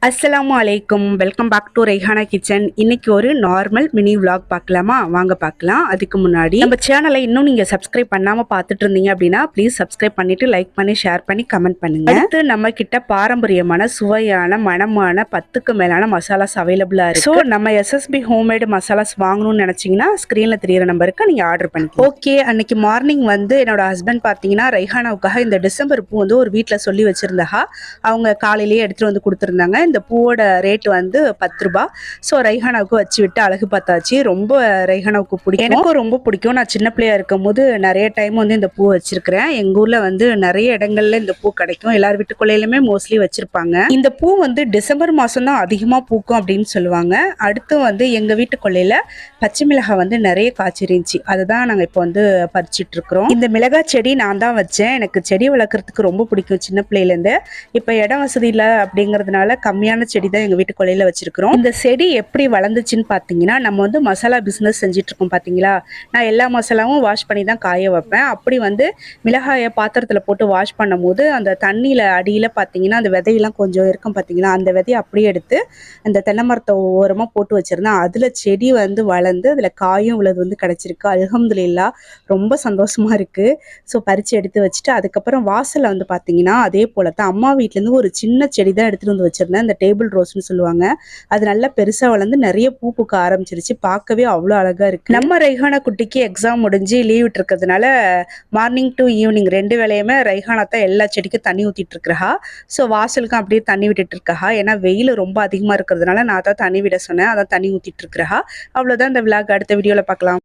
அஸ்ஸலாமு அலைக்கும். Welcome back to Raihana kitchen. இன்னைக்கு ஒரு நார்மல் மினி vlog பார்க்கலாமா? வாங்க பார்க்கலாம். அதுக்கு முன்னாடி நம்ம சேனலை இன்னும் நீங்க சப்ஸ்கிரைப் பண்ணாம பார்த்துட்டு இருந்தீங்க அப்படின்னா ப்ளீஸ் சப்ஸ்கிரைப் பண்ணிட்டு லைக் பண்ணி ஷேர் பண்ணி கமெண்ட் பண்ணுங்க. அடுத்து நம்ம கிட்ட பாரம்பரியமான சுவையான மணமான 10க்கு மேலான மசாலாஸ் அவைலபிளா இருக்கு. ஸோ நம்ம எஸ்எஸ்பி ஹோம்மேடு மசாலாஸ் வாங்கணும்னு நினைச்சீங்கன்னா ஸ்கிரீன்ல தெரியிற நம்பருக்கு நீங்க ஆர்டர் பண்ணிக்கலாம். ஓகே, அன்னைக்கு மார்னிங் வந்து என்னோட ஹஸ்பண்ட் பார்த்தீங்கன்னா ரெய்ஹானாவுக்காக இந்த டிசம்பர் பூ வந்து ஒரு வீட்டில் சொல்லி வச்சிருந்தா அவங்க காலையிலேயே எடுத்துட்டு வந்து கொடுத்துருந்தாங்க. இந்த பூவோட ரேட் வந்து 10 ரூபாய். ஸோ ரெய்ஹானாவுக்கு வச்சு விட்டு அழகு பார்த்தாச்சு. ரொம்ப ரெய்ஹானாவுக்கு பிடிக்கும், எனக்கும் ரொம்ப பிடிக்கும். நான் சின்ன பிள்ளையா இருக்கும் போது நிறைய டைம் வந்து இந்த பூ வச்சிருக்கிறேன். எங்க ஊர்ல வந்து நிறைய இடங்கள்ல இந்த பூ கிடைக்கும். எல்லார் வீட்டுக்குள்ளையிலுமே மோஸ்ட்லி வச்சிருப்பாங்க. இந்த பூ வந்து டிசம்பர் மாசம் தான் அதிகமா பூக்கும் அப்படின்னு சொல்லுவாங்க. அடுத்து வந்து எங்க வீட்டு கொள்ளையில பச்சை மிளகாய் வந்து நிறைய காய்ச்சிருந்துச்சு. அதுதான் நாங்க இப்போ வந்து பறிச்சிட்டு இருக்கிறோம். இந்த மிளகாய் செடி நான் தான் வச்சேன். எனக்கு செடி வளர்க்குறதுக்கு ரொம்ப பிடிக்கும் சின்ன பிள்ளையில இருந்து. இப்ப இடம் வசதி இல்லை அப்படிங்கறதுனால கம்மியான செடி தான் எங்க வீட்டு கொள்ளையில வச்சிருக்கிறோம். இந்த செடி எப்படி வளர்ந்துச்சுன்னு பாத்தீங்கன்னா, நம்ம வந்து மசாலா பிசினஸ் செஞ்சுட்டு இருக்கோம் பாத்தீங்களா. நான் எல்லா மசாலாவும் வாஷ் பண்ணி தான் காய வைப்பேன். அப்படி வந்து மிளகாயை பாத்திரத்துல போட்டு வாஷ் பண்ணும் போது அந்த தண்ணியில அடியில பாத்தீங்கன்னா அந்த விதையெல்லாம் கொஞ்சம் இருக்கும் பாத்தீங்களா, அந்த விதையை அப்படியே எடுத்து அந்த தென்னை மரத்தை ஓரமா போட்டு வச்சிருந்தேன். அதுல செடி வந்து வளர்ந்து அதுல காயும் உள்ளது வந்து கிடைச்சிருக்கு. அல்ஹம்துலில்லாஹ், ரொம்ப சந்தோஷமா இருக்கு. ஸோ பறிச்சு எடுத்து வச்சுட்டு அதுக்கப்புறம் வாசல்ல வந்து பாத்தீங்கன்னா அதே போலத்தான் அம்மா வீட்டுல இருந்து ஒரு சின்ன செடி தான் எடுத்துட்டு வந்து வச்சிருந்தேன். இந்த டேபிள் ரோஸ்னு சொல்லுவாங்க. அது நல்லா பெருசா வளர்ந்து நிறைய பூ பூக்க ஆரம்பிச்சிருச்சு. பார்க்கவே அவ்வளோ அழகா இருக்கு. நம்ம ரெய்ஹானா குட்டிக்கு எக்ஸாம் முடிஞ்சு லீவ் விட்டுருக்கிறதுனால மார்னிங் டு ஈவினிங் 2 வேளையுமே ரெய்ஹானா தான் எல்லா செடிக்கும் தண்ணி ஊத்திட்டு இருக்கிறா. ஸோ வாசலுக்கும் அப்படியே தண்ணி விட்டுட்டு இருக்கா. ஏன்னா வெயில் ரொம்ப அதிகமா இருக்கிறதுனால நான் தான் தண்ணி விட சொன்னேன். அதான் தண்ணி ஊத்திட்டு இருக்கிறா. அவ்வளவுதான் இந்த விளாக். அடுத்த வீடியோல பார்க்கலாம்.